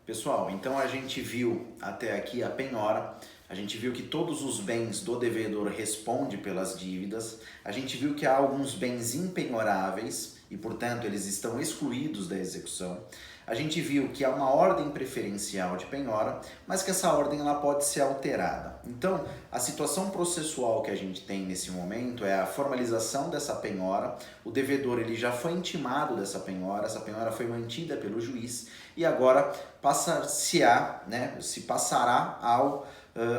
Pessoal, então a gente viu até aqui a penhora, a gente viu que todos os bens do devedor respondem pelas dívidas, a gente viu que há alguns bens impenhoráveis e, portanto, eles estão excluídos da execução. A gente viu que há uma ordem preferencial de penhora, mas que essa ordem ela pode ser alterada. Então, a situação processual que a gente tem nesse momento é a formalização dessa penhora, o devedor ele já foi intimado dessa penhora, essa penhora foi mantida pelo juiz e agora se passará ao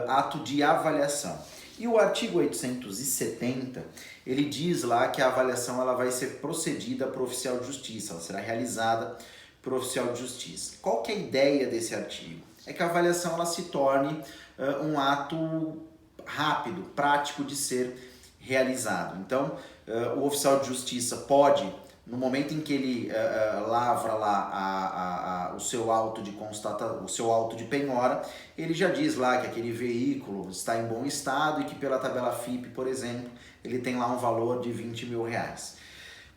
ato de avaliação. E o artigo 870, ele diz lá que a avaliação ela vai ser procedida para o oficial de justiça, ela será realizada por oficial de justiça. Qual que é a ideia desse artigo? É que a avaliação ela se torne um ato rápido, prático de ser realizado. Então, o oficial de justiça pode, no momento em que ele lavra lá o seu auto de penhora, ele já diz lá que aquele veículo está em bom estado e que pela tabela FIPE, por exemplo, ele tem lá um valor de 20 mil reais.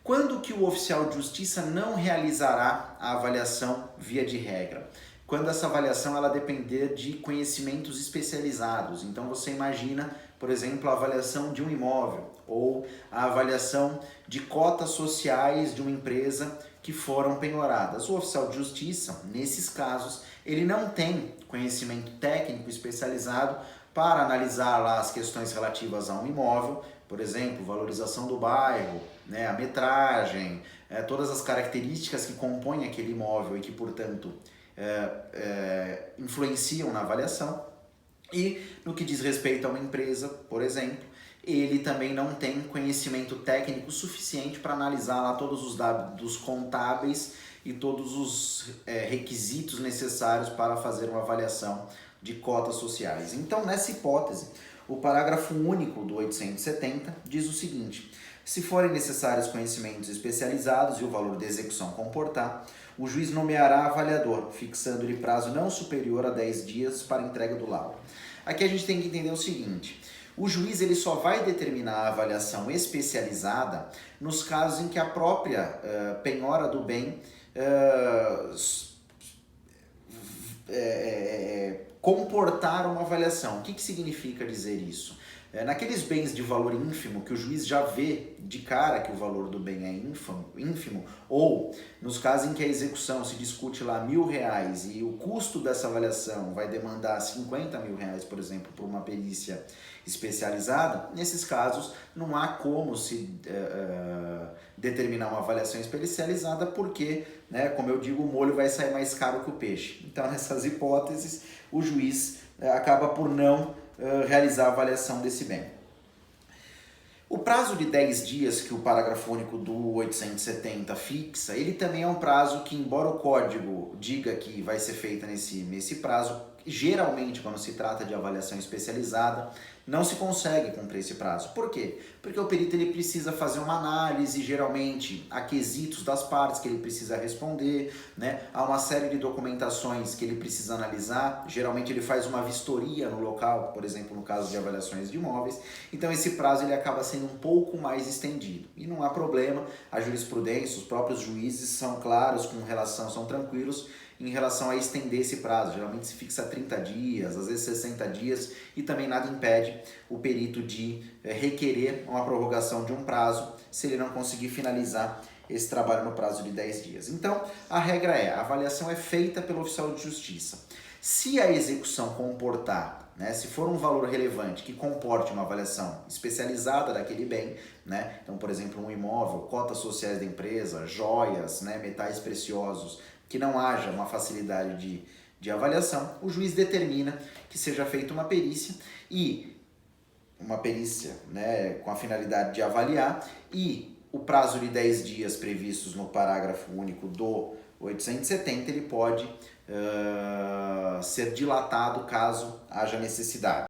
Quando que o oficial de justiça não realizará a avaliação via de regra? Quando essa avaliação ela depender de conhecimentos especializados. Então você imagina, por exemplo, a avaliação de um imóvel ou a avaliação de cotas sociais de uma empresa que foram penhoradas. O oficial de justiça, nesses casos, ele não tem conhecimento técnico especializado para analisar lá as questões relativas a um imóvel, por exemplo, valorização do bairro, né, a metragem, todas as características que compõem aquele imóvel e que, portanto, influenciam na avaliação. E no que diz respeito a uma empresa, por exemplo, ele também não tem conhecimento técnico suficiente para analisar lá todos os dados contábeis e todos os requisitos necessários para fazer uma avaliação de cotas sociais. Então, nessa hipótese, o parágrafo único do 870 diz o seguinte: se forem necessários conhecimentos especializados e o valor da execução comportar, o juiz nomeará avaliador, fixando-lhe prazo não superior a 10 dias para entrega do laudo. Aqui a gente tem que entender o seguinte: o juiz ele só vai determinar a avaliação especializada nos casos em que a própria penhora do bem comportar uma avaliação. O que significa dizer isso? Naqueles bens de valor ínfimo, que o juiz já vê de cara que o valor do bem é ínfimo, ou nos casos em que a execução se discute lá R$1.000 e o custo dessa avaliação vai demandar R$50 mil, por exemplo, por uma perícia especializada, nesses casos não há como se determinar uma avaliação especializada porque, né, como eu digo, o molho vai sair mais caro que o peixe. Então, nessas hipóteses, o juiz acaba por não realizar a avaliação desse bem. O prazo de 10 dias que o parágrafo único do 870 fixa, ele também é um prazo que, embora o código diga que vai ser feita nesse prazo, geralmente quando se trata de avaliação especializada, não se consegue cumprir esse prazo. Por quê? Porque o perito ele precisa fazer uma análise, geralmente há quesitos das partes que ele precisa responder, né? Há uma série de documentações que ele precisa analisar, geralmente ele faz uma vistoria no local, por exemplo, no caso de avaliações de imóveis, então esse prazo ele acaba sendo um pouco mais estendido. E não há problema, a jurisprudência, os próprios juízes são claros são tranquilos em relação a estender esse prazo. Geralmente se fixa 30 dias, às vezes 60 dias, e também nada impede o perito de requerer uma prorrogação de um prazo se ele não conseguir finalizar esse trabalho no prazo de 10 dias. Então, a regra é, a avaliação é feita pelo oficial de justiça. Se a execução comportar, né, se for um valor relevante que comporte uma avaliação especializada daquele bem, né, então, por exemplo, um imóvel, cotas sociais da empresa, joias, né, metais preciosos, que não haja uma facilidade de avaliação, o juiz determina que seja feita uma perícia, né, com a finalidade de avaliar, e o prazo de 10 dias previstos no parágrafo único do 870, ele pode ser dilatado caso haja necessidade.